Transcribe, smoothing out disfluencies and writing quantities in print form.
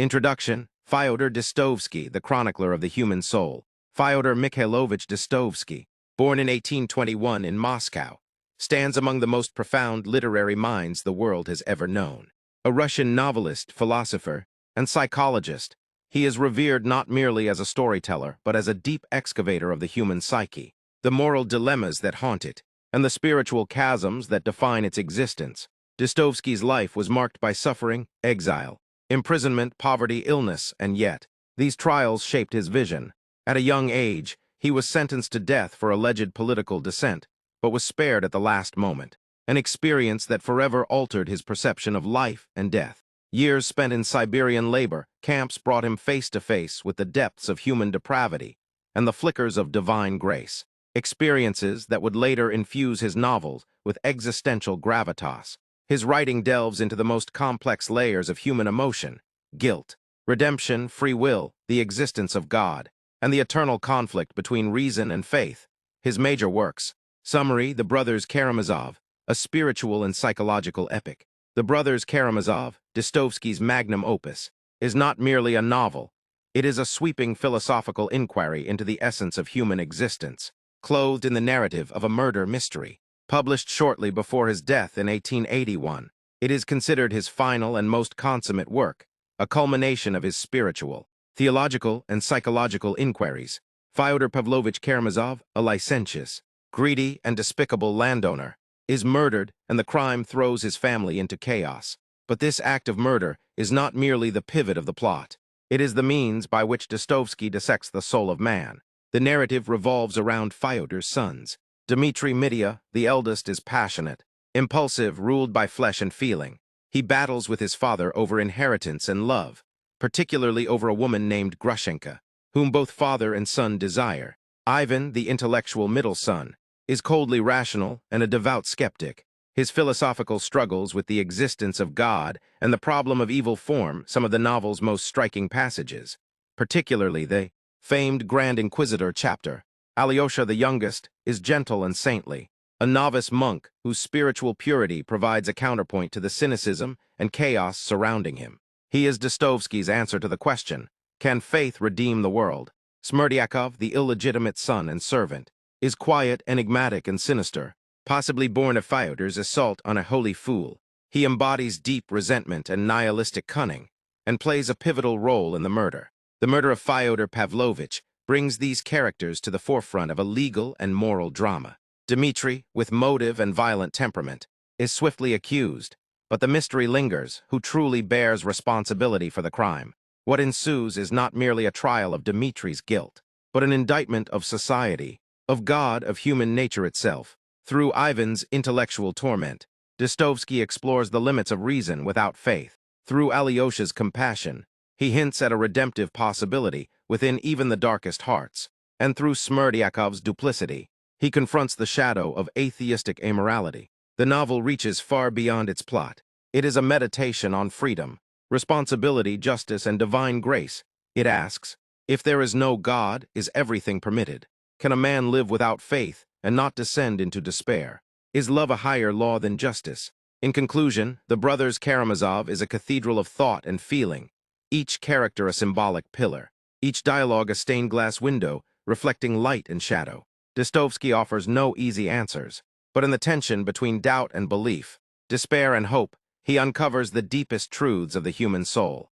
Introduction: Fyodor Dostoevsky, the chronicler of the human soul. Fyodor Mikhailovich Dostoevsky, born in 1821 in Moscow, stands among the most profound literary minds the world has ever known. A Russian novelist, philosopher, and psychologist, he is revered not merely as a storyteller, but as a deep excavator of the human psyche, the moral dilemmas that haunt it, and the spiritual chasms that define its existence. Dostoevsky's life was marked by suffering, exile, imprisonment, poverty, illness, and yet, these trials shaped his vision. At a young age, he was sentenced to death for alleged political dissent, but was spared at the last moment, an experience that forever altered his perception of life and death. Years spent in Siberian labor camps brought him face to face with the depths of human depravity and the flickers of divine grace, experiences that would later infuse his novels with existential gravitas. His writing delves into the most complex layers of human emotion: guilt, redemption, free will, the existence of God, and the eternal conflict between reason and faith. His major works: Summary, The Brothers Karamazov, a spiritual and psychological epic. The Brothers Karamazov, Dostoevsky's magnum opus, is not merely a novel. It is a sweeping philosophical inquiry into the essence of human existence, clothed in the narrative of a murder mystery. Published shortly before his death in 1881, it is considered his final and most consummate work, a culmination of his spiritual, theological, and psychological inquiries. Fyodor Pavlovich Karamazov, a licentious, greedy, and despicable landowner, is murdered, and the crime throws his family into chaos. But this act of murder is not merely the pivot of the plot. It is the means by which Dostoevsky dissects the soul of man. The narrative revolves around Fyodor's sons. Dmitri, Mitya, the eldest, is passionate, impulsive, ruled by flesh and feeling. He battles with his father over inheritance and love, particularly over a woman named Grushenka, whom both father and son desire. Ivan, the intellectual middle son, is coldly rational and a devout skeptic. His philosophical struggles with the existence of God and the problem of evil form some of the novel's most striking passages, particularly the famed Grand Inquisitor chapter. Alyosha, the youngest, is gentle and saintly, a novice monk whose spiritual purity provides a counterpoint to the cynicism and chaos surrounding him. He is Dostoevsky's answer to the question, can faith redeem the world? Smerdyakov, the illegitimate son and servant, is quiet, enigmatic, and sinister, possibly born of Fyodor's assault on a holy fool. He embodies deep resentment and nihilistic cunning, and plays a pivotal role in the murder. The murder of Fyodor Pavlovich brings these characters to the forefront of a legal and moral drama. Dmitri, with motive and violent temperament, is swiftly accused, but the mystery lingers: who truly bears responsibility for the crime? What ensues is not merely a trial of Dmitri's guilt, but an indictment of society, of God, of human nature itself. Through Ivan's intellectual torment, Dostoevsky explores the limits of reason without faith. Through Alyosha's compassion, he hints at a redemptive possibility within even the darkest hearts. And through Smerdyakov's duplicity, he confronts the shadow of atheistic amorality. The novel reaches far beyond its plot. It is a meditation on freedom, responsibility, justice, and divine grace. It asks, if there is no God, is everything permitted? Can a man live without faith and not descend into despair? Is love a higher law than justice? In conclusion, The Brothers Karamazov is a cathedral of thought and feeling, each character a symbolic pillar, each dialogue a stained glass window reflecting light and shadow. Dostoevsky offers no easy answers, but in the tension between doubt and belief, despair and hope, he uncovers the deepest truths of the human soul.